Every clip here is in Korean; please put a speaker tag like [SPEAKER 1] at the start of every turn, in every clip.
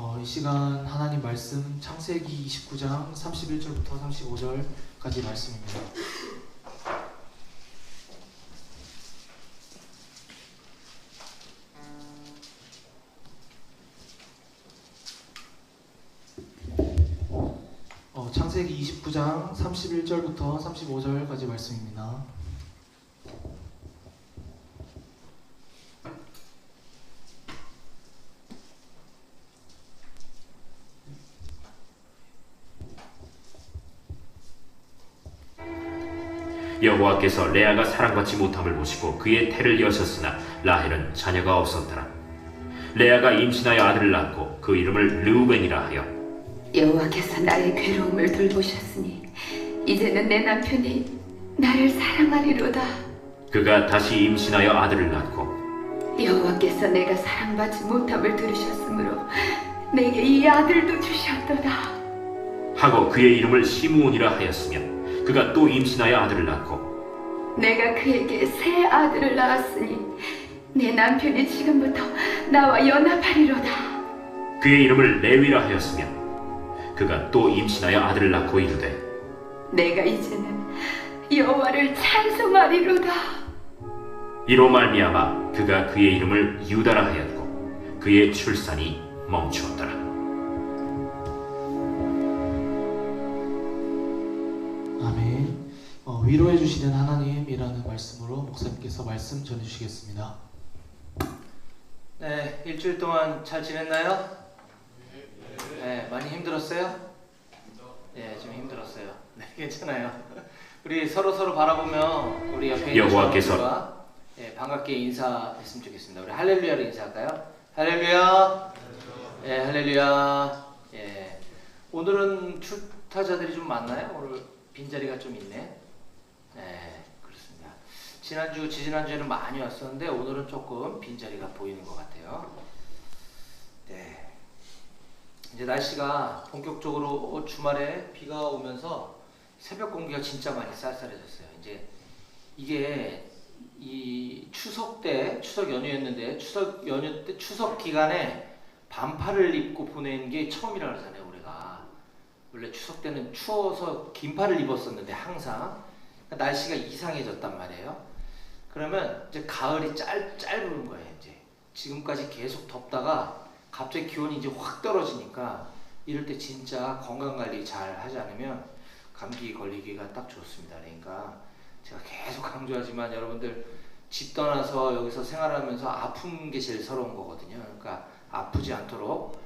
[SPEAKER 1] 이 시간 하나님 말씀 창세기 29장 31절부터 35절까지 말씀입니다. 창세기 29장 31절부터 35절까지 말씀입니다.
[SPEAKER 2] 여호와께서 레아가 사랑받지 못함을 보시고 그의 태를 여셨으나 라헬은 자녀가 없었더라. 레아가 임신하여 아들을 낳고 그 이름을 르우벤이라 하여
[SPEAKER 3] 여호와께서 나의 괴로움을 돌보셨으니 이제는 내 남편이 나를 사랑하리로다.
[SPEAKER 2] 그가 다시 임신하여 아들을 낳고
[SPEAKER 3] 여호와께서 내가 사랑받지 못함을 들으셨으므로 내게 이 아들도 주셨도다
[SPEAKER 2] 하고 그의 이름을 시므온이라 하였으며 그가 또 임신하여 아들을 낳고
[SPEAKER 3] 내가 그에게 새 아들을 낳았으니 내 남편이 지금부터 나와 연합하리로다.
[SPEAKER 2] 그의 이름을 레위라 하였으며 그가 또 임신하여 아들을 낳고 이르되
[SPEAKER 3] 내가 이제는 여호와를 찬송하리로다.
[SPEAKER 2] 이로 말미암아 그가 그의 이름을 유다라 하였고 그의 출산이 멈추었더라.
[SPEAKER 1] 아멘. 위로해 주시는 하나님이라는 말씀으로 목사님께서 말씀 전해주시겠습니다.
[SPEAKER 4] 네, 일주일 동안 잘 지냈나요? 네, 많이 힘들었어요? 네, 좀 힘들었어요. 네, 괜찮아요. 우리 서로 바라보며 우리 옆에 있는
[SPEAKER 2] 여호와께서
[SPEAKER 4] 네, 반갑게 인사했으면 좋겠습니다. 우리 할렐루야로 인사할까요? 할렐루야. 네, 할렐루야. 예, 오늘은 출타자들이 좀 많나요? 오늘 빈자리가 좀 있네. 네, 그렇습니다. 지난주에는 많이 왔었는데 오늘은 조금 빈자리가 보이는 것 같아요. 네. 이제 날씨가 본격적으로 주말에 비가 오면서 새벽 공기가 진짜 많이 쌀쌀해졌어요. 이제 이게 이 추석 연휴였는데 추석 연휴 때 추석 기간에 반팔을 입고 보낸 게 처음이라 그러잖아요, 우리가. 원래 추석 때는 추워서 긴팔을 입었었는데 항상 날씨가 이상해졌단 말이에요. 그러면 이제 가을이 짧은 거예요. 이제 지금까지 계속 덥다가 갑자기 기온이 이제 확 떨어지니까 이럴 때 진짜 건강 관리 잘 하지 않으면 감기 걸리기가 딱 좋습니다. 그러니까 제가 계속 강조하지만 여러분들 집 떠나서 여기서 생활하면서 아픈 게 제일 서러운 거거든요. 그러니까 아프지 않도록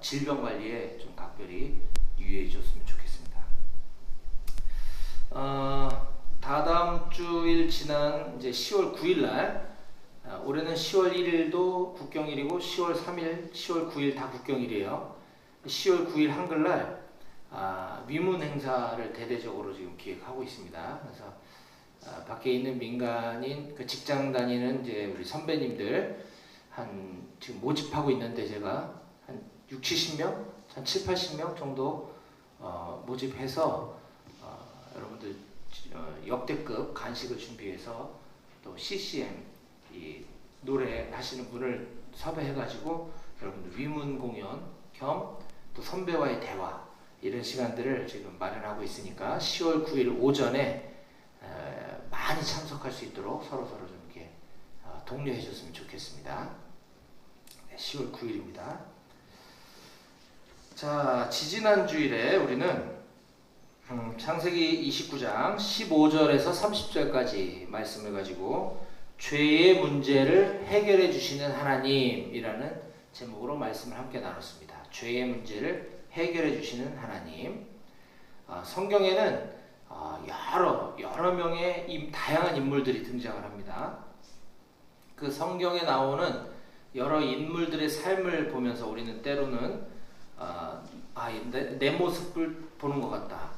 [SPEAKER 4] 질병 관리에 좀 각별히 유의해 줬으면 좋겠습니다. 다다음 주일 지난 이제 10월 9일 날 올해는 10월 1일도 국경일이고 10월 3일, 10월 9일 다 국경일이에요. 10월 9일 한글날 위문 행사를 대대적으로 지금 기획하고 있습니다. 그래서 밖에 있는 민간인 그 직장 다니는 이제 우리 선배님들 지금 모집하고 있는데 제가 한 70명, 한 80명 정도 모집해서 여러분들 역대급 간식을 준비해서 또 CCM 이 노래 하시는 분을 섭외해가지고 여러분들 위문 공연 겸 또 선배와의 대화 이런 시간들을 지금 마련하고 있으니까 10월 9일 오전에 많이 참석할 수 있도록 서로 좀 이렇게 독려해 줬으면 좋겠습니다. 네, 10월 9일입니다. 자, 지지난 주일에 우리는 창세기 29장 15절에서 30절까지 말씀을 가지고 죄의 문제를 해결해 주시는 하나님이라는 제목으로 말씀을 함께 나눴습니다. 죄의 문제를 해결해 주시는 하나님. 성경에는 여러 명의 다양한 인물들이 등장을 합니다. 그 성경에 나오는 여러 인물들의 삶을 보면서 우리는 때로는 내 모습을 보는 것 같다.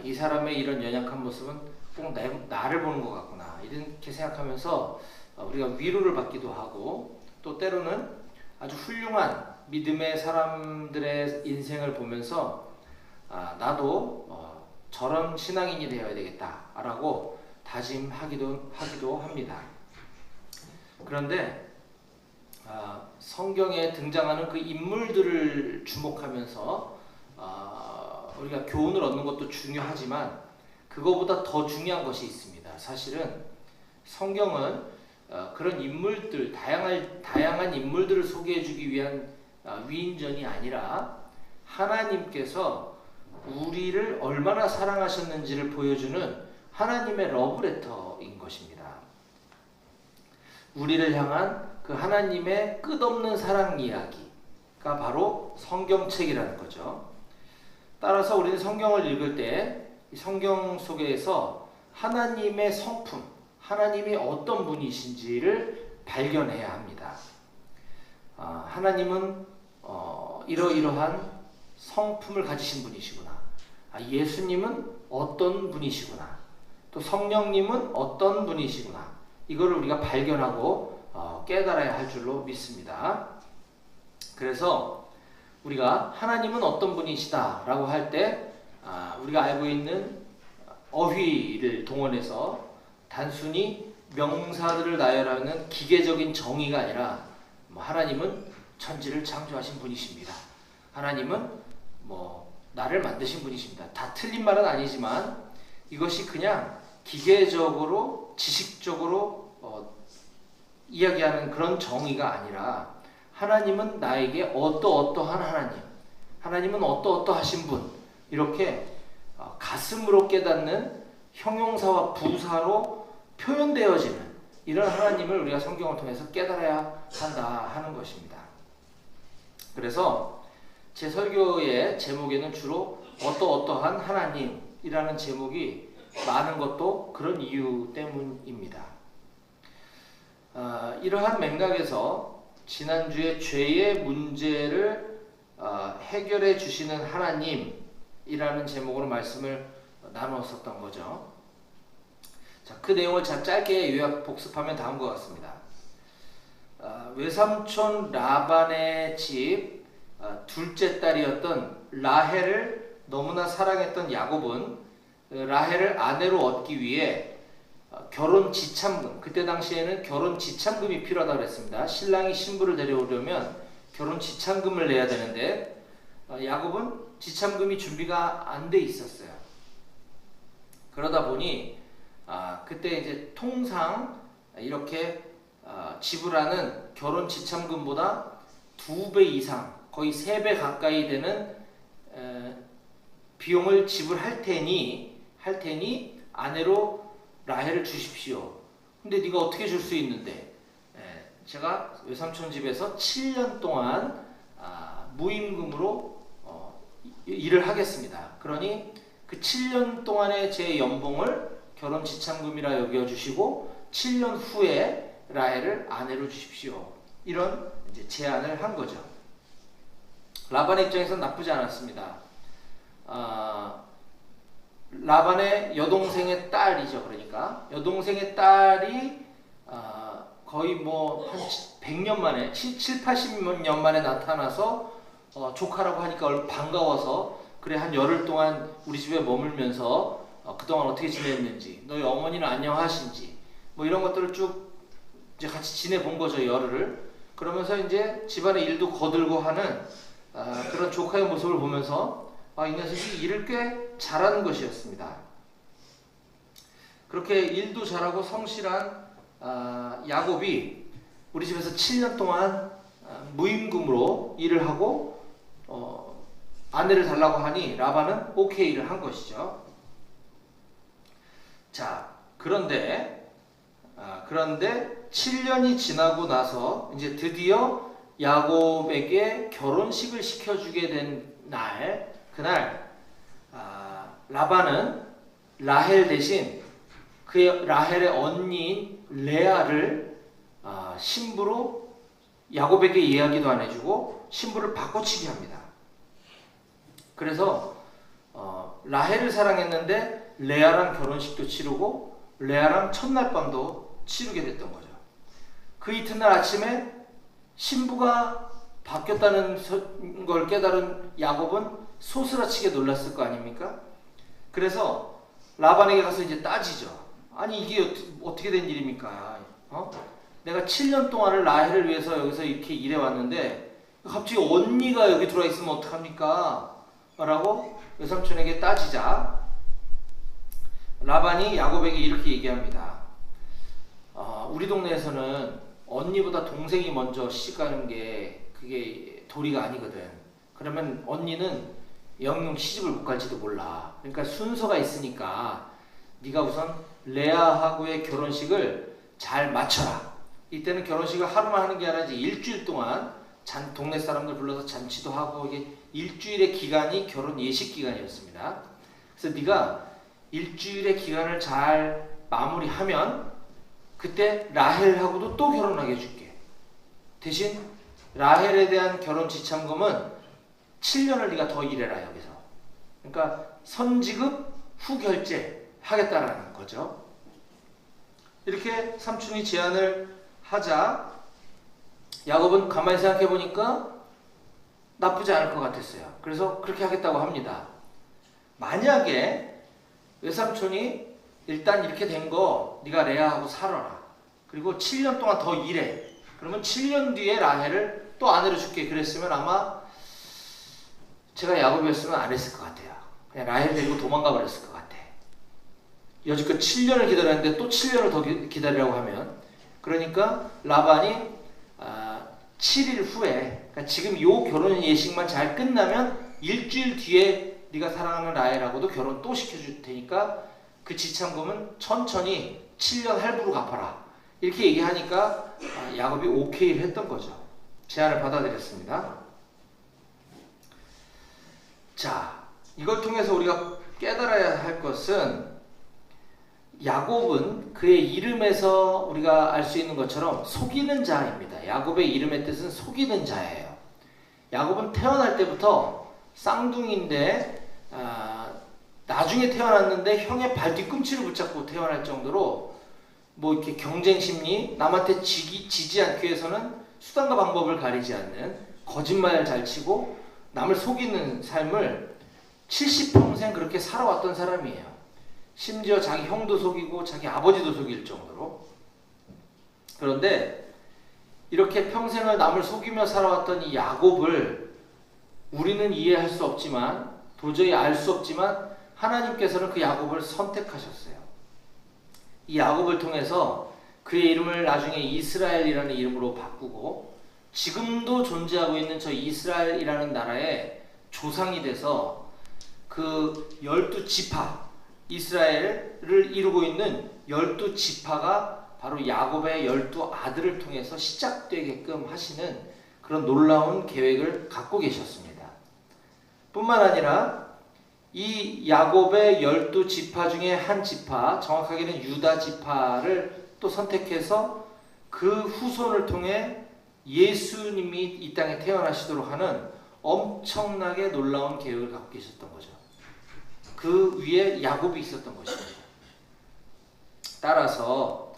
[SPEAKER 4] 이 사람의 이런 연약한 모습은 꼭 나를 보는 것 같구나. 이렇게 생각하면서 우리가 위로를 받기도 하고 또 때로는 아주 훌륭한 믿음의 사람들의 인생을 보면서 나도 저런 신앙인이 되어야 되겠다라고 다짐하기도 합니다. 그런데 성경에 등장하는 그 인물들을 주목하면서 우리가 교훈을 얻는 것도 중요하지만 그거보다 더 중요한 것이 있습니다. 사실은 성경은 그런 인물들, 다양한 인물들을 소개해주기 위한 위인전이 아니라 하나님께서 우리를 얼마나 사랑하셨는지를 보여주는 하나님의 러브레터인 것입니다. 우리를 향한 그 하나님의 끝없는 사랑 이야기가 바로 성경책이라는 거죠. 따라서 우리는 성경을 읽을 때 이 성경 속에서 하나님의 성품, 하나님이 어떤 분이신지를 발견해야 합니다. 하나님은 이러이러한 성품을 가지신 분이시구나. 예수님은 어떤 분이시구나. 또 성령님은 어떤 분이시구나. 이거를 우리가 발견하고 깨달아야 할 줄로 믿습니다. 그래서 우리가 하나님은 어떤 분이시다 라고 할 때 우리가 알고 있는 어휘를 동원해서 단순히 명사들을 나열하는 기계적인 정의가 아니라 하나님은 천지를 창조하신 분이십니다. 하나님은 나를 만드신 분이십니다. 다 틀린 말은 아니지만 이것이 그냥 기계적으로 지식적으로 이야기하는 그런 정의가 아니라 하나님은 나에게 어떠어떠한 하나님, 하나님은 어떠어떠하신 분, 이렇게 가슴으로 깨닫는 형용사와 부사로 표현되어지는 이런 하나님을 우리가 성경을 통해서 깨달아야 한다 하는 것입니다. 그래서 제 설교의 제목에는 주로 어떠어떠한 하나님이라는 제목이 많은 것도 그런 이유 때문입니다. 이러한 맥락에서 지난주에 죄의 문제를 해결해 주시는 하나님이라는 제목으로 말씀을 나누었었던 거죠. 자, 그 내용을 짧게 요약 복습하면 다음과 같습니다. 외삼촌 라반의 집 둘째 딸이었던 라헬을 너무나 사랑했던 야곱은 라헬을 아내로 얻기 위해 결혼 지참금, 그때 당시에는 결혼 지참금이 필요하다고 그랬습니다. 신랑이 신부를 데려오려면 결혼 지참금을 내야 되는데 야곱은 지참금이 준비가 안 돼 있었어요. 그러다 보니 그때 이제 통상 이렇게 지불하는 결혼 지참금보다 2배 이상, 거의 3배 가까이 되는 비용을 지불할 테니 아내로 라헬을 주십시오. 근데 네가 어떻게 줄 수 있는데? 제가 외삼촌 집에서 7년 동안 무임금으로 일을 하겠습니다. 그러니 그 7년 동안의 제 연봉을 결혼 지참금이라 여겨주시고 7년 후에 라헬을 아내로 주십시오. 이런 이제 제안을 한 거죠. 라반의 입장에서는 나쁘지 않았습니다. 라반의 여동생의 딸이죠. 그러니까 여동생의 딸이 거의 한 100년 만에 7, 80년 만에 나타나서 조카라고 하니까 얼른 반가워서 그래 한 열흘 동안 우리 집에 머물면서 그동안 어떻게 지냈는지, 너희 어머니는 안녕하신지 이런 것들을 쭉 이제 같이 지내본 거죠. 열흘을. 그러면서 이제 집안의 일도 거들고 하는 그런 조카의 모습을 보면서 이 녀석이 일을 꽤 잘하는 것이었습니다. 그렇게 일도 잘하고 성실한 야곱이 우리 집에서 7년 동안 무임금으로 일을 하고 아내를 달라고 하니 라반은 오케이를 한 것이죠. 자, 그런데 7년이 지나고 나서 이제 드디어 야곱에게 결혼식을 시켜주게 된 그날 라반은 라헬 대신 그의 라헬의 언니인 레아를 신부로 야곱에게 이야기도 안 해주고 신부를 바꿔치기 합니다. 그래서 라헬을 사랑했는데 레아랑 결혼식도 치르고 레아랑 첫날 밤도 치르게 됐던 거죠. 그 이튿날 아침에 신부가 바뀌었다는 걸 깨달은 야곱은 소스라치게 놀랐을 거 아닙니까? 그래서 라반에게 가서 이제 따지죠. 아니 이게 어떻게 된 일입니까? 내가 7년 동안을 라헬을 위해서 여기서 이렇게 일해왔는데 갑자기 언니가 여기 들어와 있으면 어떡합니까? 라고 외삼촌에게 따지자 라반이 야곱에게 이렇게 얘기합니다. 우리 동네에서는 언니보다 동생이 먼저 시집가는 게 그게 도리가 아니거든. 그러면 언니는 영영 시집을 못 갈지도 몰라. 그러니까 순서가 있으니까 네가 우선 레아하고의 결혼식을 잘 맞춰라. 이때는 결혼식을 하루만 하는 게 아니라 이제 일주일 동안 동네 사람들 불러서 잔치도 하고 이게 일주일의 기간이 결혼 예식 기간이었습니다. 그래서 네가 일주일의 기간을 잘 마무리하면 그때 라헬하고도 또 결혼하게 해줄게. 대신 라헬에 대한 결혼 지참금은 7년을 네가 더 일해라 여기서. 그러니까 선지급 후 결제 하겠다라는 거죠. 이렇게 삼촌이 제안을 하자 야곱은 가만히 생각해 보니까 나쁘지 않을 것 같았어요. 그래서 그렇게 하겠다고 합니다. 만약에 외삼촌이 일단 이렇게 된 거 네가 레아하고 살아라. 그리고 7년 동안 더 일해. 그러면 7년 뒤에 라헬을 또 아내로 줄게. 그랬으면 아마 제가 야곱이었으면 안 했을 것 같아요. 그냥 라헬 데리고 도망가 버렸을 것 같아. 여지껏 7년을 기다렸는데 또 7년을 더 기다리라고 하면 그러니까 라반이 7일 후에 그러니까 지금 요 결혼 예식만 잘 끝나면 일주일 뒤에 네가 사랑하는 라헬하고도 결혼 또 시켜줄 테니까 그 지참금은 천천히 7년 할부로 갚아라. 이렇게 얘기하니까 야곱이 오케이를 했던 거죠. 제안을 받아들였습니다. 자, 이걸 통해서 우리가 깨달아야 할 것은 야곱은 그의 이름에서 우리가 알 수 있는 것처럼 속이는 자입니다. 야곱의 이름의 뜻은 속이는 자예요. 야곱은 태어날 때부터 쌍둥이인데 나중에 태어났는데 형의 발 뒤꿈치를 붙잡고 태어날 정도로 뭐 이렇게 경쟁 심리, 남한테 지지 않기 위해서는 수단과 방법을 가리지 않는 거짓말을 잘 치고 남을 속이는 삶을 70평생 그렇게 살아왔던 사람이에요. 심지어 자기 형도 속이고 자기 아버지도 속일 정도로. 그런데 이렇게 평생을 남을 속이며 살아왔던 이 야곱을 우리는 이해할 수 없지만 도저히 알 수 없지만 하나님께서는 그 야곱을 선택하셨어요. 이 야곱을 통해서 그의 이름을 나중에 이스라엘이라는 이름으로 바꾸고 지금도 존재하고 있는 저 이스라엘이라는 나라의 조상이 돼서 그 12지파 이스라엘을 이루고 있는 12지파가 바로 야곱의 12아들을 통해서 시작되게끔 하시는 그런 놀라운 계획을 갖고 계셨습니다. 뿐만 아니라 이 야곱의 12지파 중에 한 지파, 정확하게는 유다 지파를 또 선택해서 그 후손을 통해 예수님이 이 땅에 태어나시도록 하는 엄청나게 놀라운 계획을 갖고 계셨던 거죠. 그 위에 야곱이 있었던 것입니다. 따라서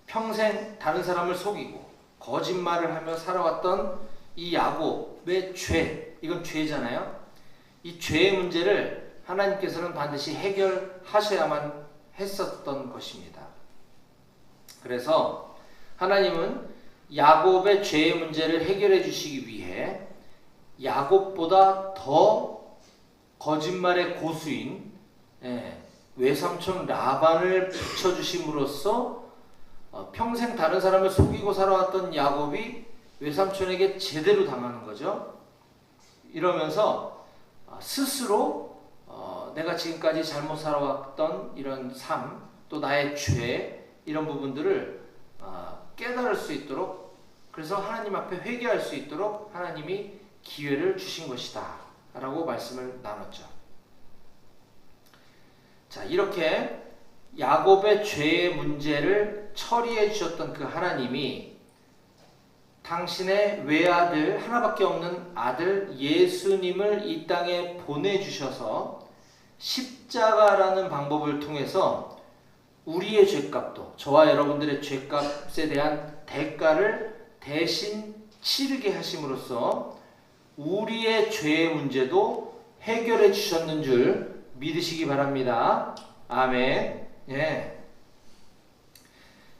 [SPEAKER 4] 평생 다른 사람을 속이고 거짓말을 하며 살아왔던 이 야곱의 죄, 이건 죄잖아요. 이 죄의 문제를 하나님께서는 반드시 해결하셔야만 했었던 것입니다. 그래서 하나님은 야곱의 죄의 문제를 해결해 주시기 위해 야곱보다 더 거짓말의 고수인 외삼촌 라반을 붙여주심으로써 평생 다른 사람을 속이고 살아왔던 야곱이 외삼촌에게 제대로 당하는 거죠. 이러면서 스스로 내가 지금까지 잘못 살아왔던 이런 삶, 또 나의 죄, 이런 부분들을 깨달을 수 있도록, 그래서 하나님 앞에 회개할 수 있도록 하나님이 기회를 주신 것이다 라고 말씀을 나눴죠. 자, 이렇게 야곱의 죄의 문제를 처리해 주셨던 그 하나님이 당신의 외아들, 하나밖에 없는 아들 예수님을 이 땅에 보내주셔서 십자가라는 방법을 통해서 우리의 죄값도, 저와 여러분들의 죄값에 대한 대가를 대신 치르게 하심으로써 우리의 죄의 문제도 해결해 주셨는 줄 믿으시기 바랍니다. 아멘. 예.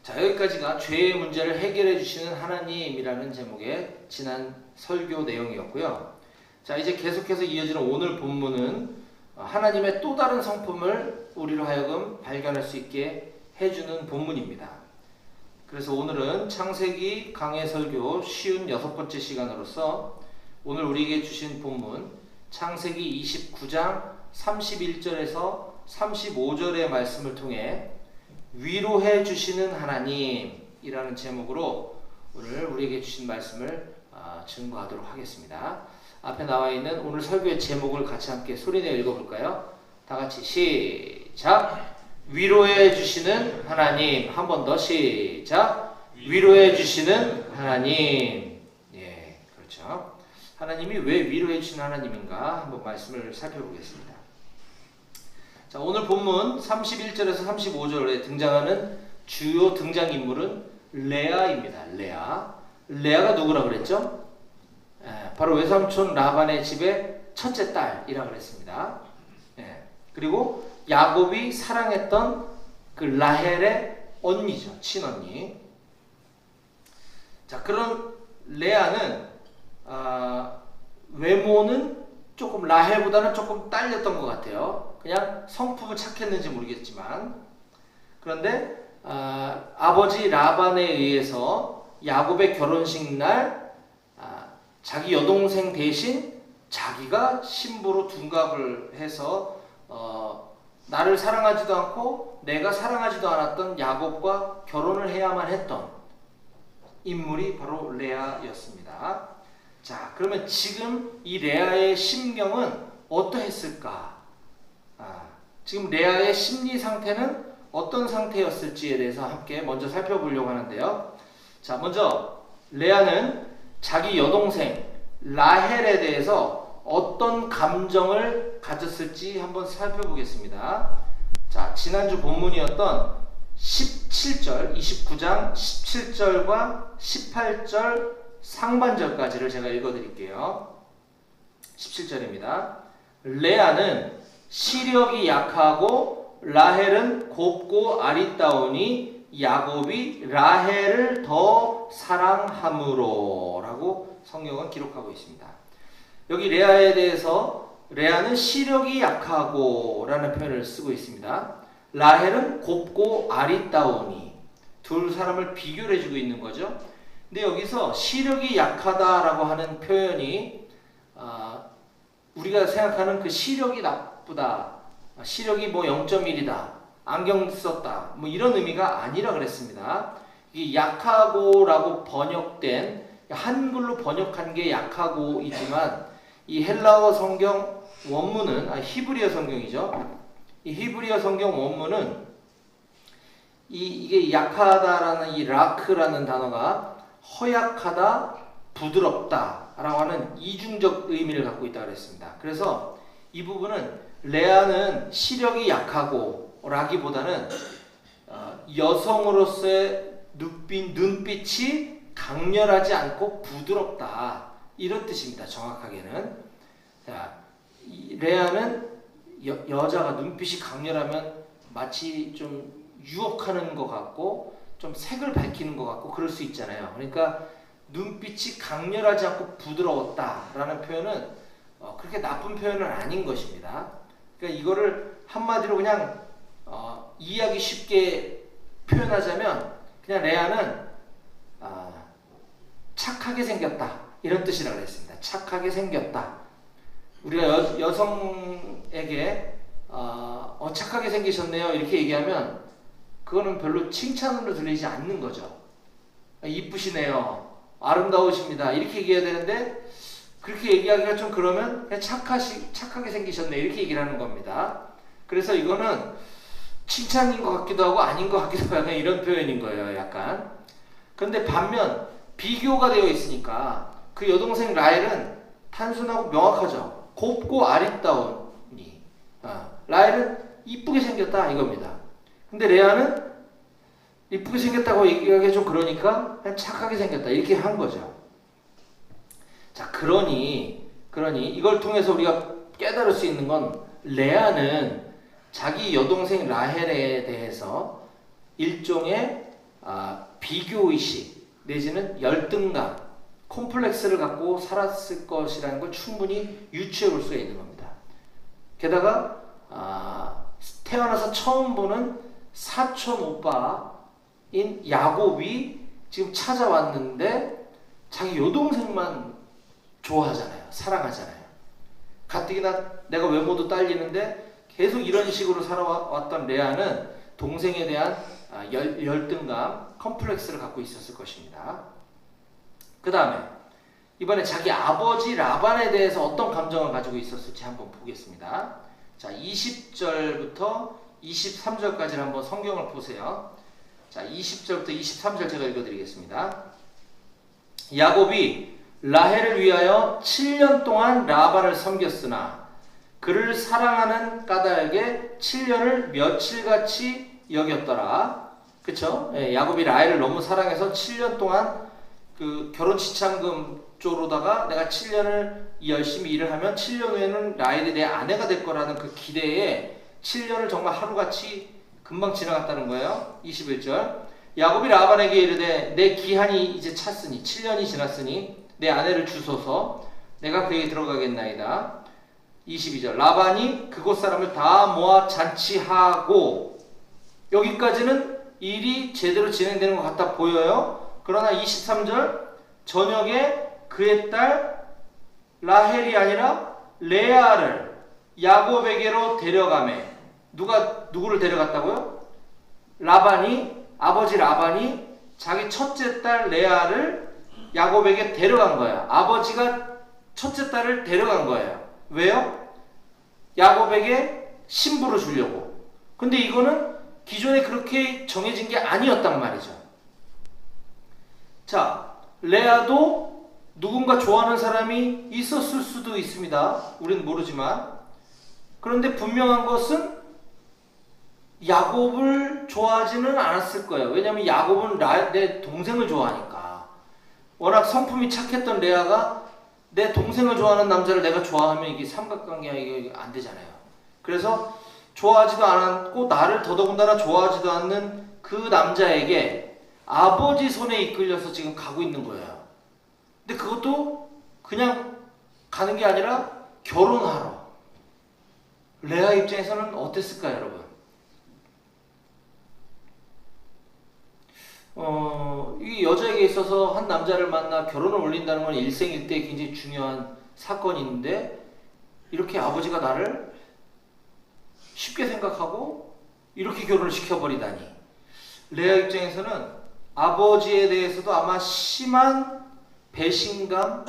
[SPEAKER 4] 자, 여기까지가 죄의 문제를 해결해 주시는 하나님이라는 제목의 지난 설교 내용이었고요. 자, 이제 계속해서 이어지는 오늘 본문은 하나님의 또 다른 성품을 우리로 하여금 발견할 수 있게 해주는 본문입니다. 그래서 오늘은 창세기 강해 설교 56번째 시간으로서 오늘 우리에게 주신 본문 창세기 29장 31절에서 35절의 말씀을 통해 위로해 주시는 하나님이라는 제목으로 오늘 우리에게 주신 말씀을 증거하도록 하겠습니다. 앞에 나와 있는 오늘 설교의 제목을 같이 함께 소리내어 읽어볼까요? 다 같이 시작! 위로해 주시는 하나님. 한 번 더 시작! 위로해 주시는 하나님. 예, 그렇죠. 하나님이 왜 위로해 주시는 하나님인가 한번 말씀을 살펴보겠습니다. 자, 오늘 본문 31절에서 35절에 등장하는 주요 등장인물은 레아입니다. 레아가 누구라 그랬죠? 바로 외삼촌 라반의 집의 첫째 딸이라 그랬습니다. 그리고 야곱이 사랑했던 그 라헬의 언니죠. 친언니. 자, 그런 레아는 외모는 조금 라헬보다는 조금 딸렸던 것 같아요. 그냥 성품은 착했는지 모르겠지만. 그런데 아버지 라반에 의해서 야곱의 결혼식 날 자기 여동생 대신 자기가 신부로 둔갑을 해서 나를 사랑하지도 않고 내가 사랑하지도 않았던 야곱과 결혼을 해야만 했던 인물이 바로 레아였습니다. 자, 그러면 지금 이 레아의 심경은 어떠했을까? 지금 레아의 심리 상태는 어떤 상태였을지에 대해서 함께 먼저 살펴보려고 하는데요. 자, 먼저 레아는 자기 여동생 라헬에 대해서 어떤 감정을 가졌을지 한번 살펴보겠습니다. 자, 지난주 본문이었던 17절, 29장 17절과 18절 상반절까지를 제가 읽어드릴게요. 17절입니다. 레아는 시력이 약하고 라헬은 곱고 아리따우니 야곱이 라헬을 더 사랑함으로 라고 성경은 기록하고 있습니다. 여기 레아에 대해서 레아는 시력이 약하고 라는 표현을 쓰고 있습니다. 라헬은 곱고 아리따우니 둘 사람을 비교를 해주고 있는 거죠. 근데 여기서 시력이 약하다라고 하는 표현이 우리가 생각하는 그 시력이 나쁘다, 시력이 뭐 0.1이다, 안경 썼다, 뭐 이런 의미가 아니라 그랬습니다. 이 약하고라고 번역된 한글로 번역한 게 약하고이지만 이 헬라어 성경 원문은 히브리어 성경이죠. 이 히브리어 성경 원문은 이게 약하다라는 이 라크라는 단어가 허약하다, 부드럽다 라고 하는 이중적 의미를 갖고 있다고 그랬습니다. 그래서 이 부분은 레아는 시력이 약하고 라기보다는 여성으로서의 눈빛이 강렬하지 않고 부드럽다 이런 뜻입니다. 정확하게는. 자, 레아는 여자가 눈빛이 강렬하면 마치 좀 유혹하는 것 같고 좀 색을 밝히는 것 같고 그럴 수 있잖아요. 그러니까 눈빛이 강렬하지 않고 부드러웠다라는 표현은 그렇게 나쁜 표현은 아닌 것입니다. 그러니까 이거를 한마디로 그냥 이해하기 쉽게 표현하자면 그냥 레아는 착하게 생겼다 이런 뜻이라고 했습니다. 착하게 생겼다. 우리가 여성에게 착하게 생기셨네요 이렇게 얘기하면 그거는 별로 칭찬으로 들리지 않는 거죠. 이쁘시네요, 아름다우십니다 이렇게 얘기해야 되는데 그렇게 얘기하기가 좀 그러면 그냥 착하게 생기셨네 이렇게 얘기를 하는 겁니다. 그래서 이거는 칭찬인 것 같기도 하고 아닌 것 같기도 하고 이런 표현인 거예요. 약간. 그런데 반면 비교가 되어 있으니까 그 여동생 라헬은 단순하고 명확하죠. 곱고 아리따우니 라헬은 이쁘게 생겼다 이겁니다. 근데 레아는 이쁘게 생겼다고 얘기하기 좀 그러니까 그냥 착하게 생겼다 이렇게 한 거죠. 자, 그러니 이걸 통해서 우리가 깨달을 수 있는 건 레아는 자기 여동생 라헬에 대해서 일종의 비교의식 내지는 열등감, 콤플렉스를 갖고 살았을 것이라는 걸 충분히 유추해 볼 수가 있는 겁니다. 게다가 태어나서 처음 보는 사촌 오빠인 야곱이 지금 찾아왔는데 자기 여동생만 좋아하잖아요. 사랑하잖아요. 가뜩이나 내가 외모도 딸리는데 계속 이런 식으로 살아왔던 레아는 동생에 대한 열등감, 컴플렉스를 갖고 있었을 것입니다. 그 다음에 이번에 자기 아버지 라반에 대해서 어떤 감정을 가지고 있었을지 한번 보겠습니다. 자, 20절부터 23절까지를 한번 성경을 보세요. 자, 20절부터 23절 제가 읽어드리겠습니다. 야곱이 라헬을 위하여 7년 동안 라반을 섬겼으나 그를 사랑하는 까닭에 7년을 며칠같이 여겼더라. 그쵸? 예, 야곱이 라헬을 너무 사랑해서 7년 동안 그 결혼 지참금 쪼로다가 내가 7년을 열심히 일을 하면 7년 후에는 라헬이 내 아내가 될 거라는 그 기대에 7년을 정말 하루같이 금방 지나갔다는 거예요. 21절. 야곱이 라반에게 이르되 내 기한이 이제 찼으니 7년이 지났으니 내 아내를 주소서 내가 그에게 들어가겠나이다. 22절. 라반이 그곳 사람을 다 모아 잔치하고 여기까지는 일이 제대로 진행되는 것 같아 보여요. 그러나 23절. 저녁에 그의 딸 라헬이 아니라 레아를 야곱에게로 데려가매. 누구를 데려갔다고요? 아버지 라반이 자기 첫째 딸 레아를 야곱에게 데려간 거야. 아버지가 첫째 딸을 데려간 거예요. 왜요? 야곱에게 신부를 주려고. 근데 이거는 기존에 그렇게 정해진 게 아니었단 말이죠. 자, 레아도 누군가 좋아하는 사람이 있었을 수도 있습니다. 우린 모르지만. 그런데 분명한 것은 야곱을 좋아하지는 않았을 거예요. 왜냐하면 야곱은 내 동생을 좋아하니까. 워낙 성품이 착했던 레아가 내 동생을 좋아하는 남자를 내가 좋아하면 이게 삼각관계가 이게 안 되잖아요. 그래서 좋아하지도 않았고 나를 더더군다나 좋아하지도 않는 그 남자에게 아버지 손에 이끌려서 지금 가고 있는 거예요. 근데 그것도 그냥 가는 게 아니라 결혼하러. 레아 입장에서는 어땠을까요, 여러분? 이 여자에게 있어서 한 남자를 만나 결혼을 올린다는 건 일생일대에 굉장히 중요한 사건인데 이렇게 아버지가 나를 쉽게 생각하고 이렇게 결혼을 시켜버리다니. 레아 입장에서는 아버지에 대해서도 아마 심한 배신감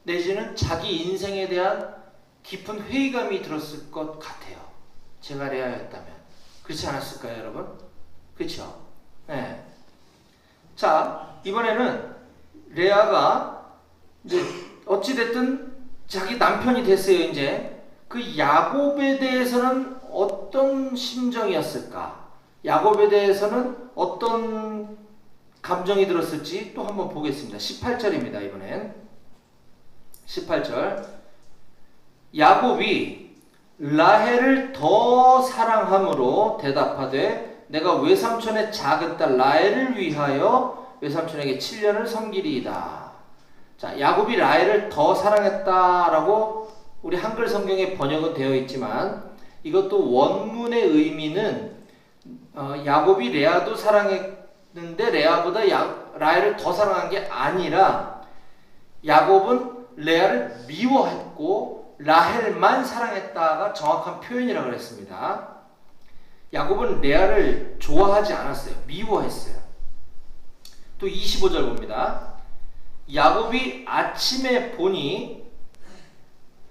[SPEAKER 4] 내지는 자기 인생에 대한 깊은 회의감이 들었을 것 같아요. 제가 레아였다면. 그렇지 않았을까요, 여러분? 그렇죠? 네. 자, 이번에는 레아가 이제 어찌됐든 자기 남편이 됐어요. 이제 그 야곱에 대해서는 어떤 심정이었을까? 야곱에 대해서는 어떤 감정이 들었을지 또 한번 보겠습니다. 18절입니다. 이번엔 18절. 야곱이 라헬을 더 사랑함으로 대답하되 내가 외삼촌의 작은 딸 라헬을 위하여 외삼촌에게 7년을 섬기리이다. 자, 야곱이 라헬을 더 사랑했다라고 우리 한글 성경에 번역은 되어 있지만 이것도 원문의 의미는 야곱이 레아도 사랑했는데 레아보다 라헬을 더 사랑한 게 아니라 야곱은 레아를 미워했고 라헬만 사랑했다가 정확한 표현이라고 그랬습니다. 야곱은 레아를 좋아하지 않았어요. 미워했어요. 또 25절 봅니다. 야곱이 아침에 보니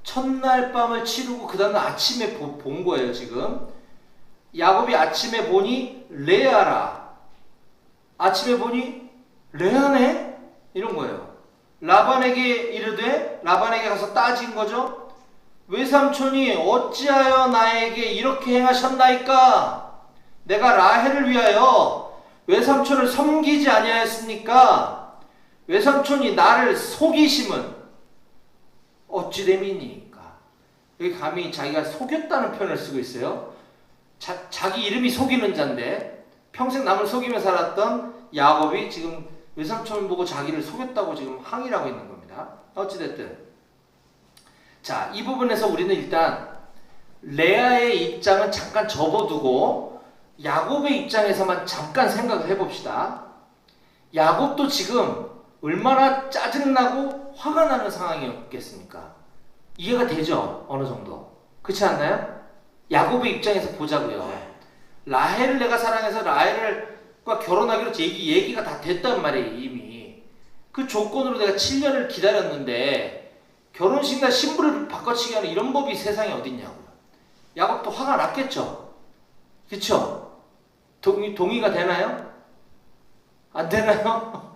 [SPEAKER 4] 첫날 밤을 치르고 그 다음날 아침에 본 거예요. 지금 야곱이 아침에 보니 레아라. 아침에 보니 레아네? 이런 거예요. 라반에게 이르되 라반에게 가서 따진 거죠. 외삼촌이 어찌하여 나에게 이렇게 행하셨나이까? 내가 라헬을 위하여 외삼촌을 섬기지 아니하였습니까? 외삼촌이 나를 속이심은 어찌 됨이니까? 여기 감히 자기가 속였다는 표현을 쓰고 있어요. 자기 이름이 속이는 자인데 평생 남을 속이며 살았던 야곱이 지금 외삼촌을 보고 자기를 속였다고 지금 항의를 하고 있는 겁니다. 어찌됐든 자, 이 부분에서 우리는 일단 레아의 입장은 잠깐 접어두고 야곱의 입장에서만 잠깐 생각을 해봅시다. 야곱도 지금 얼마나 짜증나고 화가 나는 상황이었겠습니까? 이해가 되죠? 어느 정도. 그렇지 않나요? 야곱의 입장에서 보자고요. 라헬을 내가 사랑해서 라헬과 결혼하기로 얘기가 다 됐단 말이에요. 이미. 그 조건으로 내가 7년을 기다렸는데 결혼식 날 신부를 바꿔치기 하는 이런 법이 세상에 어딨냐고요. 야곱도 화가 났겠죠? 그쵸? 동의가 되나요? 안 되나요?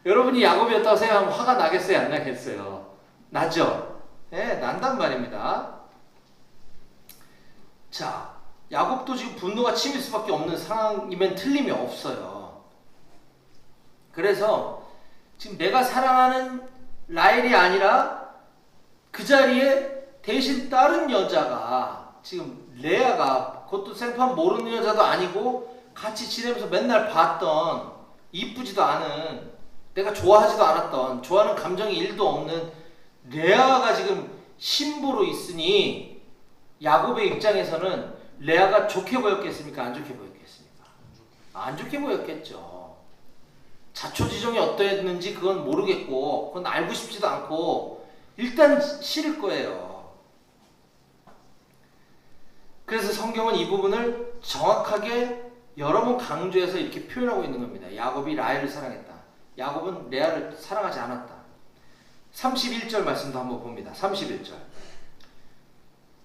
[SPEAKER 4] 여러분이 야곱이었다고 생각하면 화가 나겠어요? 안 나겠어요? 나죠? 네, 난단 말입니다. 자, 야곱도 지금 분노가 치밀 수밖에 없는 상황이면 틀림이 없어요. 그래서 지금 내가 사랑하는 라헬이 아니라 그 자리에 대신 다른 여자가 지금 레아가 그것도 생판 모르는 여자도 아니고 같이 지내면서 맨날 봤던 이쁘지도 않은 내가 좋아하지도 않았던 좋아하는 감정이 1도 없는 레아가 지금 신부로 있으니 야곱의 입장에서는 레아가 좋게 보였겠습니까? 안 좋게 보였겠습니까? 안 좋게 보였겠죠. 자초지종이 어떠했는지 그건 모르겠고 그건 알고 싶지도 않고 일단 싫을 거예요. 그래서 성경은 이 부분을 정확하게 여러 번 강조해서 이렇게 표현하고 있는 겁니다. 야곱이 라헬을 사랑했다. 야곱은 레아를 사랑하지 않았다. 31절 말씀도 한번 봅니다. 31절.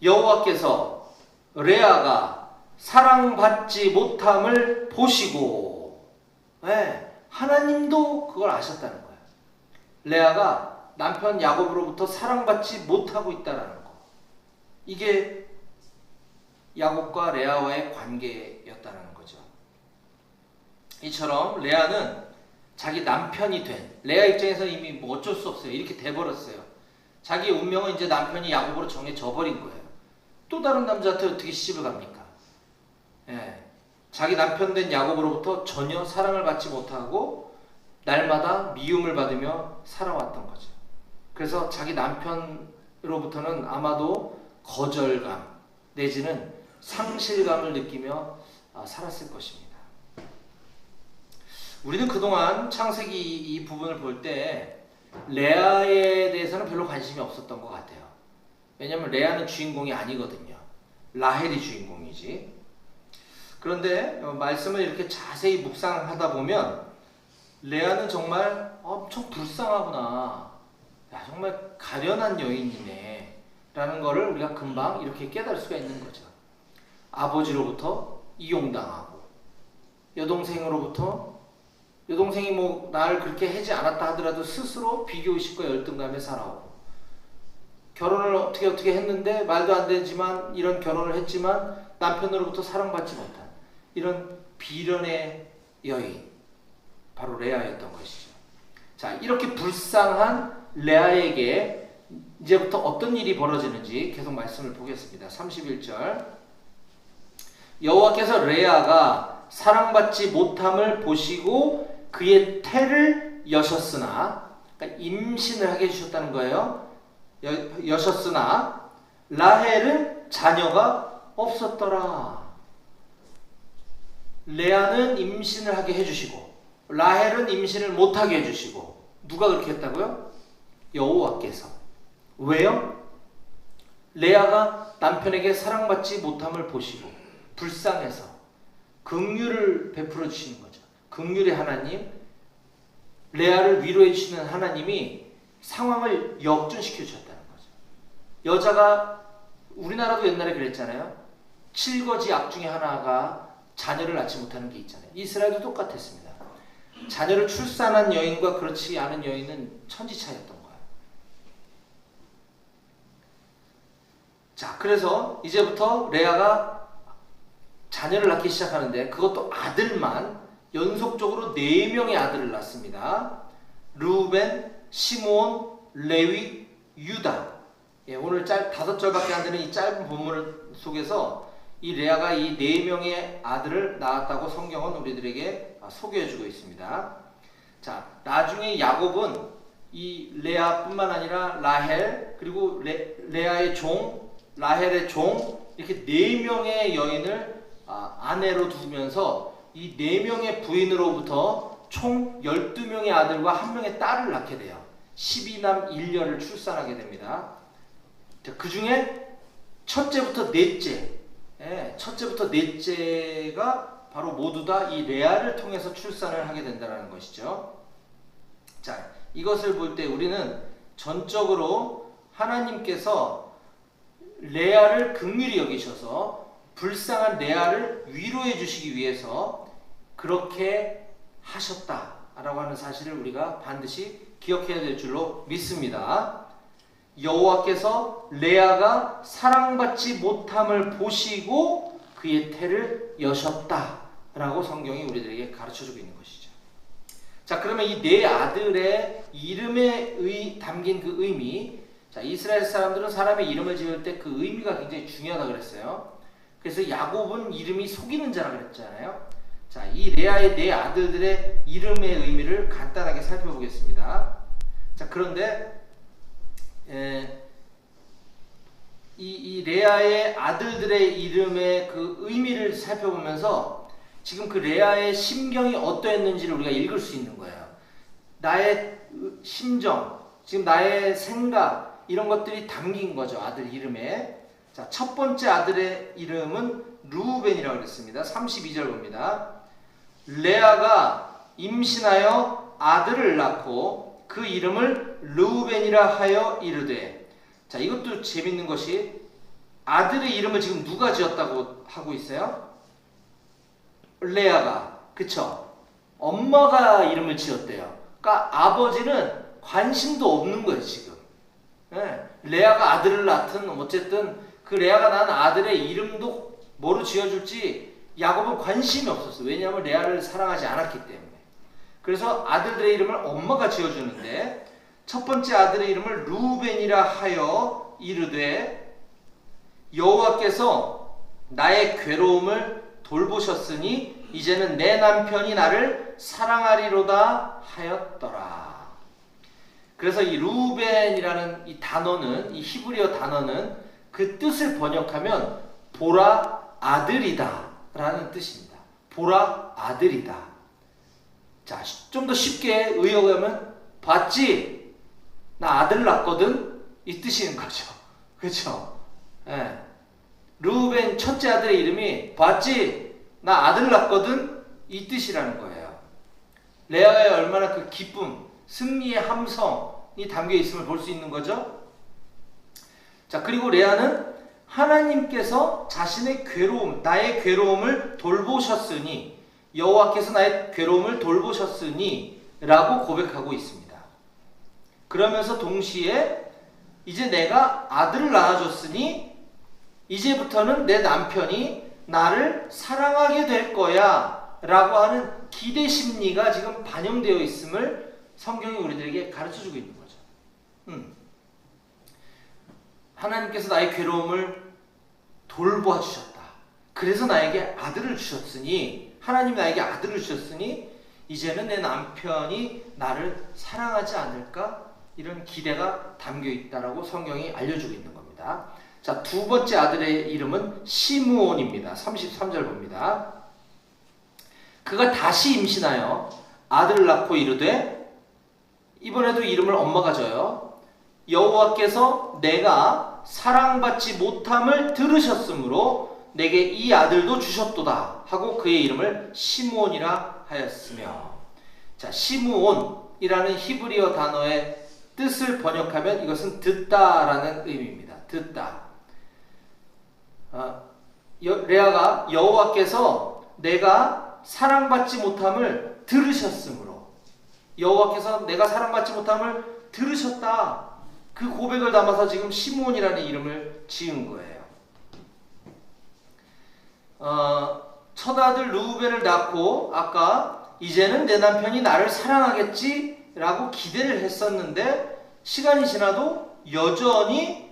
[SPEAKER 4] 여호와께서 레아가 사랑받지 못함을 보시고, 네, 하나님도 그걸 아셨다는 거예요. 레아가 남편 야곱으로부터 사랑받지 못하고 있다는 거. 이게 야곱과 레아와의 관계였다는 거죠. 이처럼 레아는 자기 남편이 된, 레아 입장에서는 이미 뭐 어쩔 수 없어요. 이렇게 돼버렸어요. 자기 운명은 이제 남편이 야곱으로 정해져 버린 거예요. 또 다른 남자한테 어떻게 시집을 갑니까? 예. 자기 남편 된 야곱으로부터 전혀 사랑을 받지 못하고 날마다 미움을 받으며 살아왔던 거죠. 그래서 자기 남편으로부터는 아마도 거절감 내지는 상실감을 느끼며 살았을 것입니다. 우리는 그동안 창세기 이 부분을 볼 때 레아에 대해서는 별로 관심이 없었던 것 같아요. 왜냐하면 레아는 주인공이 아니거든요. 라헬이 주인공이지. 그런데 말씀을 이렇게 자세히 묵상하다 보면 레아는 정말 엄청 불쌍하구나. 야, 정말 가련한 여인이네 라는 거를 우리가 금방 이렇게 깨달을 수가 있는 거죠. 아버지로부터 이용당하고 여동생이 뭐 나를 그렇게 하지 않았다 하더라도 스스로 비교의식과 열등감에 살아오고 결혼을 어떻게 했는데 말도 안 되지만 이런 결혼을 했지만 남편으로부터 사랑받지 못한 이런 비련의 여인 바로 레아였던 것이죠. 자, 이렇게 불쌍한 레아에게 이제부터 어떤 일이 벌어지는지 계속 말씀을 보겠습니다. 31절. 여호와께서 레아가 사랑받지 못함을 보시고 그의 태를 여셨으나, 그러니까 임신을 하게 해주셨다는 거예요. 여셨으나 라헬은 자녀가 없었더라. 레아는 임신을 하게 해주시고 라헬은 임신을 못하게 해주시고, 누가 그렇게 했다고요? 여호와께서. 왜요? 레아가 남편에게 사랑받지 못함을 보시고 불쌍해서 긍휼을 베풀어 주시는 거죠. 긍휼의 하나님, 레아를 위로해 주시는 하나님이 상황을 역전시켜 주셨다는 거죠. 여자가, 우리나라도 옛날에 그랬잖아요. 7거지 악 중에 하나가 자녀를 낳지 못하는 게 있잖아요. 이스라엘도 똑같았습니다. 자녀를 출산한 여인과 그렇지 않은 여인은 천지차이였던 거예요. 자, 그래서 이제부터 레아가 자녀를 낳기 시작하는데 그것도 아들만 연속적으로 4명의 아들을 낳습니다. 르우벤, 시므온, 레위, 유다. 예, 오늘 5절밖에 안 되는 이 짧은 본문 속에서 이 레아가 이 4명의 아들을 낳았다고 성경은 우리들에게 소개해주고 있습니다. 자, 나중에 야곱은 이 레아뿐만 아니라 라헬 그리고 레아의 종, 라헬의 종 이렇게 4명의 여인을 아내로 두면서 이 4명의 부인으로부터 총 12명의 아들과 1명의 딸을 낳게 돼요. 12남 1녀를 출산하게 됩니다. 그 중에 첫째부터 넷째가 바로 모두 다 이 레아를 통해서 출산을 하게 된다는 것이죠. 자, 이것을 볼 때 우리는 전적으로 하나님께서 레아를 긍휼히 여기셔서 불쌍한 레아를 위로해 주시기 위해서 그렇게 하셨다라고 하는 사실을 우리가 반드시 기억해야 될 줄로 믿습니다. 여호와께서 레아가 사랑받지 못함을 보시고 그의 태를 여셨다라고 성경이 우리들에게 가르쳐주고 있는 것이죠. 자, 그러면 이 4아들의 이름에 담긴 그 의미, 자, 이스라엘 사람들은 사람의 이름을 지을 때 그 의미가 굉장히 중요하다고 그랬어요. 그래서 야곱은 이름이 속이는 자라 그랬잖아요. 자, 이 레아의 4아들들의 이름의 의미를 간단하게 살펴보겠습니다. 자, 그런데 이 레아의 아들들의 이름의 그 의미를 살펴보면서 지금 그 레아의 심경이 어떠했는지를 우리가 읽을 수 있는 거예요. 나의 심정, 지금 나의 생각 이런 것들이 담긴 거죠. 아들 이름에. 자, 첫 번째 아들의 이름은 르우벤이라고 그랬습니다. 32절 봅니다. 레아가 임신하여 아들을 낳고 그 이름을 르우벤이라 하여 이르되. 자, 이것도 재밌는 것이 아들의 이름을 지금 누가 지었다고 하고 있어요? 레아가. 그쵸? 엄마가 이름을 지었대요. 그러니까 아버지는 관심도 없는 거예요, 지금. 네. 레아가 아들을 낳든 어쨌든 그 레아가 낳은 아들의 이름도 뭐로 지어줄지 야곱은 관심이 없었어요. 왜냐하면 레아를 사랑하지 않았기 때문에. 그래서 아들들의 이름을 엄마가 지어주는데 첫 번째 아들의 이름을 르우벤이라 하여 이르되 여호와께서 나의 괴로움을 돌보셨으니 이제는 내 남편이 나를 사랑하리로다 하였더라. 그래서 이 르우벤이라는 이 단어는, 이 히브리어 단어는 그 뜻을 번역하면 보라 아들이다 라는 뜻입니다. 보라 아들이다. 자, 좀 더 쉽게 의역하면 봤지? 나 아들 낳거든? 이 뜻인 거죠. 그렇죠? 예. 르우벤 첫째 아들의 이름이 봤지? 나 아들 낳거든? 이 뜻이라는 거예요. 레아의 얼마나 그 기쁨, 승리의 함성이 담겨 있음을 볼 수 있는 거죠. 자, 그리고 레아는 하나님께서 자신의 괴로움, 나의 괴로움을 돌보셨으니, 여호와께서 나의 괴로움을 돌보셨으니 라고 고백하고 있습니다. 그러면서 동시에 이제 내가 아들을 낳아줬으니 이제부터는 내 남편이 나를 사랑하게 될 거야 라고 하는 기대 심리가 지금 반영되어 있음을 성경이 우리들에게 가르쳐주고 있는 거죠. 하나님께서 나의 괴로움을 돌보아 주셨다. 그래서 나에게 아들을 주셨으니, 하나님 나에게 아들을 주셨으니 이제는 내 남편이 나를 사랑하지 않을까? 이런 기대가 담겨 있다라고 성경이 알려주고 있는 겁니다. 자, 두 번째 아들의 이름은 시므온입니다. 33절 봅니다. 그가 다시 임신하여 아들을 낳고 이르되, 이번에도 이름을 엄마가 져요. 여호와께서 내가 사랑받지 못함을 들으셨으므로 내게 이 아들도 주셨도다 하고 그의 이름을 시므온이라 하였으며. 자, 시므온이라는 히브리어 단어의 뜻을 번역하면 이것은 듣다라는 의미입니다. 듣다. 레아가 여호와께서 내가 사랑받지 못함을 들으셨으므로, 여호와께서 내가 사랑받지 못함을 들으셨다. 그 고백을 담아서 지금 시므온이라는 이름을 지은 거예요. 첫 아들 르우벤을 낳고 아까 이제는 내 남편이 나를 사랑하겠지 라고 기대를 했었는데 시간이 지나도 여전히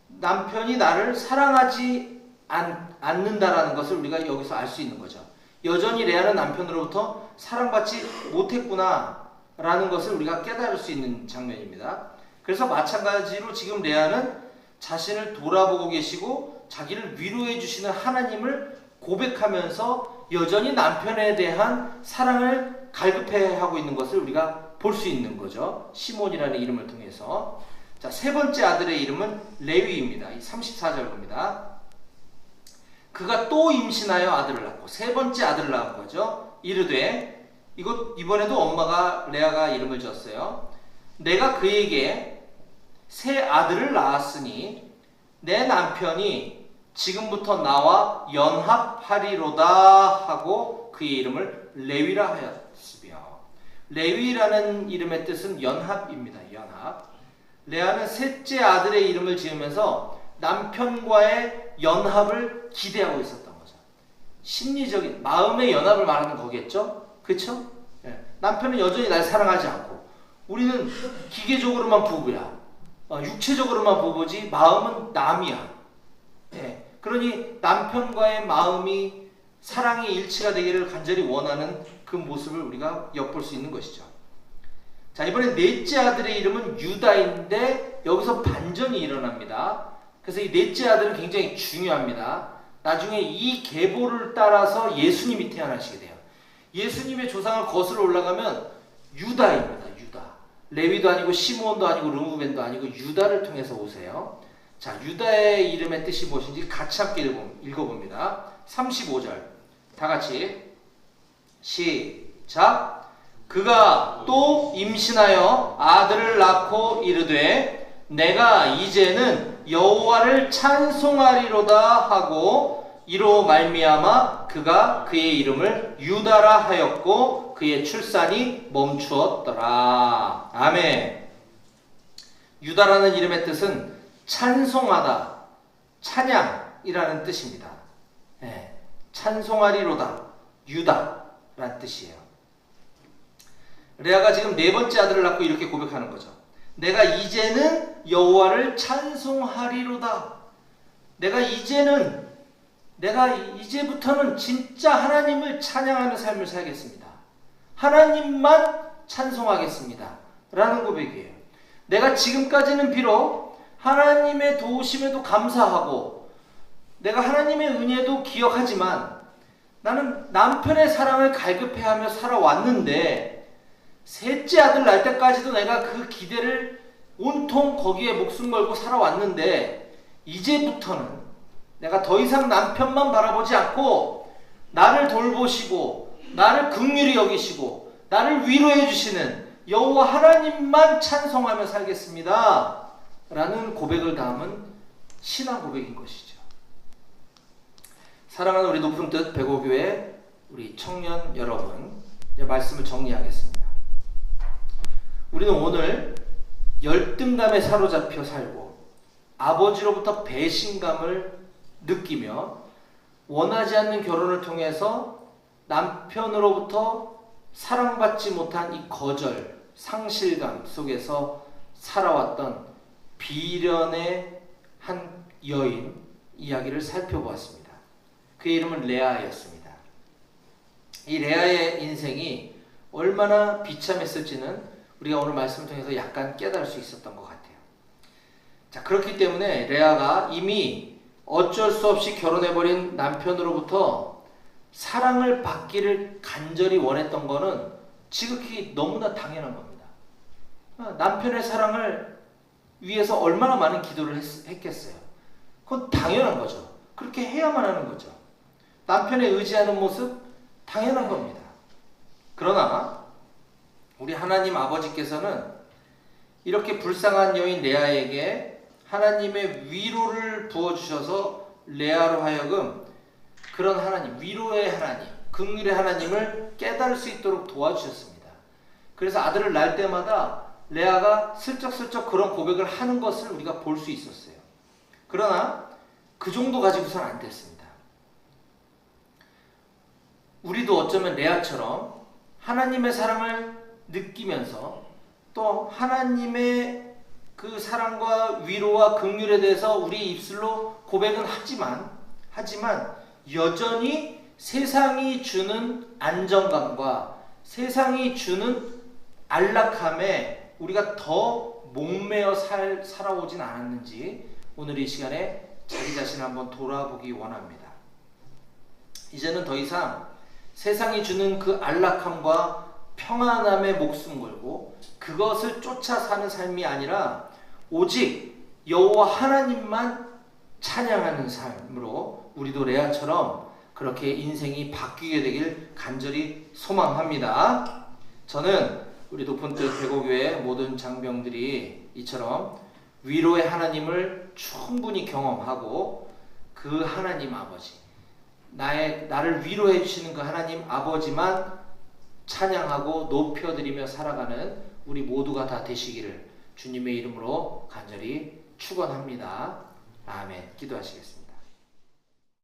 [SPEAKER 4] 남편이 나를 사랑하지 않는다라는 것을 우리가 여기서 알 수 있는 거죠. 여전히 레아는 남편으로부터 사랑받지 못했구나 라는 것을 우리가 깨달을 수 있는 장면입니다. 그래서 마찬가지로 지금 레아는 자신을 돌아보고 계시고 자기를 위로해 주시는 하나님을 고백하면서 여전히 남편에 대한 사랑을 갈급해하고 있는 것을 우리가 볼 수 있는 거죠. 시몬이라는 이름을 통해서. 자, 세 번째 아들의 이름은 레위입니다. 34절 겁니다. 그가 또 임신하여 아들을 낳고 세 번째 아들을 낳은 거죠. 이르되 이번에도 엄마가 레아가 이름을 지었어요. 내가 그에게 새 아들을 낳았으니 내 남편이 지금부터 나와 연합하리로다 하고 그의 이름을 레위라 하였으며, 레위라는 이름의 뜻은 연합입니다. 연합. 레아는 셋째 아들의 이름을 지으면서 남편과의 연합을 기대하고 있었던 거죠. 심리적인 마음의 연합을 말하는 거겠죠? 그렇죠? 예. 남편은 여전히 날 사랑하지 않고 우리는 기계적으로만 부부야. 육체적으로만 부부지 마음은 남이야. 예. 그러니 남편과의 마음이 사랑의 일치가 되기를 간절히 원하는 그 모습을 우리가 엿볼 수 있는 것이죠. 자, 이번에 넷째 아들의 이름은 유다인데 여기서 반전이 일어납니다. 그래서 이 넷째 아들은 굉장히 중요합니다. 나중에 이 계보를 따라서 예수님이 태어나시게 돼요. 예수님의 조상을 거슬러 올라가면 유다입니다. 유다. 레위도 아니고 시므온도 아니고 르우벤도 아니고 유다를 통해서 오세요. 자, 유다의 이름의 뜻이 무엇인지 같이 함께 읽어봅니다. 35절 다 같이 시작. 그가 또 임신하여 아들을 낳고 이르되 내가 이제는 여호와를 찬송하리로다 하고 이로 말미암아 그가 그의 이름을 유다라 하였고 그의 출산이 멈추었더라. 아멘. 유다라는 이름의 뜻은 찬송하다, 찬양이라는 뜻입니다. 네, 찬송하리로다, 유다라는 뜻이에요. 레아가 지금 네 번째 아들을 낳고 이렇게 고백하는 거죠. 내가 이제는 여호와를 찬송하리로다. 내가 이제부터는 진짜 하나님을 찬양하는 삶을 살겠습니다. 하나님만 찬송하겠습니다. 라는 고백이에요. 내가 지금까지는 비록 하나님의 도우심에도 감사하고 내가 하나님의 은혜도 기억하지만 나는 남편의 사랑을 갈급해하며 살아왔는데 셋째 아들 낳을 때까지도 내가 그 기대를 온통 거기에 목숨 걸고 살아왔는데 이제부터는 내가 더 이상 남편만 바라보지 않고 나를 돌보시고 나를 긍휼히 여기시고 나를 위로해 주시는 여호와 하나님만 찬송하며 살겠습니다. 라는 고백을 담은 신앙 고백인 것이죠. 사랑하는 우리 높은 뜻 백오교회 우리 청년 여러분, 이제 말씀을 정리하겠습니다. 우리는 오늘 열등감에 사로잡혀 살고 아버지로부터 배신감을 느끼며 원하지 않는 결혼을 통해서 남편으로부터 사랑받지 못한 이 거절, 상실감 속에서 살아왔던 비련의 한 여인 이야기를 살펴보았습니다. 그의 이름은 레아였습니다. 이 레아의 인생이 얼마나 비참했을지는 우리가 오늘 말씀을 통해서 약간 깨달을 수 있었던 것 같아요. 자, 그렇기 때문에 레아가 이미 어쩔 수 없이 결혼해버린 남편으로부터 사랑을 받기를 간절히 원했던 거는 지극히 너무나 당연한 겁니다. 남편의 사랑을 위해서 얼마나 많은 기도를 했겠어요. 그건 당연한 거죠. 그렇게 해야만 하는 거죠. 남편에 의지하는 모습 당연한 겁니다. 그러나 우리 하나님 아버지께서는 이렇게 불쌍한 여인 레아에게 하나님의 위로를 부어주셔서 레아로 하여금 그런 하나님, 위로의 하나님, 긍휼의 하나님을 깨달을 수 있도록 도와주셨습니다. 그래서 아들을 낳을 때마다 레아가 슬쩍슬쩍 그런 고백을 하는 것을 우리가 볼 수 있었어요. 그러나 그 정도 가지고서는 안 됐습니다. 우리도 어쩌면 레아처럼 하나님의 사랑을 느끼면서 또 하나님의 그 사랑과 위로와 긍휼에 대해서 우리 입술로 고백은 하지만 여전히 세상이 주는 안정감과 세상이 주는 안락함에 우리가 더 목매어 살아오진 않았는지 오늘 이 시간에 자기 자신을 한번 돌아보기 원합니다. 이제는 더 이상 세상이 주는 그 안락함과 평안함에 목숨 걸고 그것을 쫓아 사는 삶이 아니라 오직 여호와 하나님만 찬양하는 삶으로 우리도 레아처럼 그렇게 인생이 바뀌게 되길 간절히 소망합니다. 저는 우리 높은뜻 대고교회 모든 장병들이 이처럼 위로의 하나님을 충분히 경험하고 그 하나님 아버지, 나를 위로해 주시는 그 하나님 아버지만 찬양하고 높여드리며 살아가는 우리 모두가 다 되시기를 주님의 이름으로 간절히 축원합니다. 아멘. 기도하시겠습니다.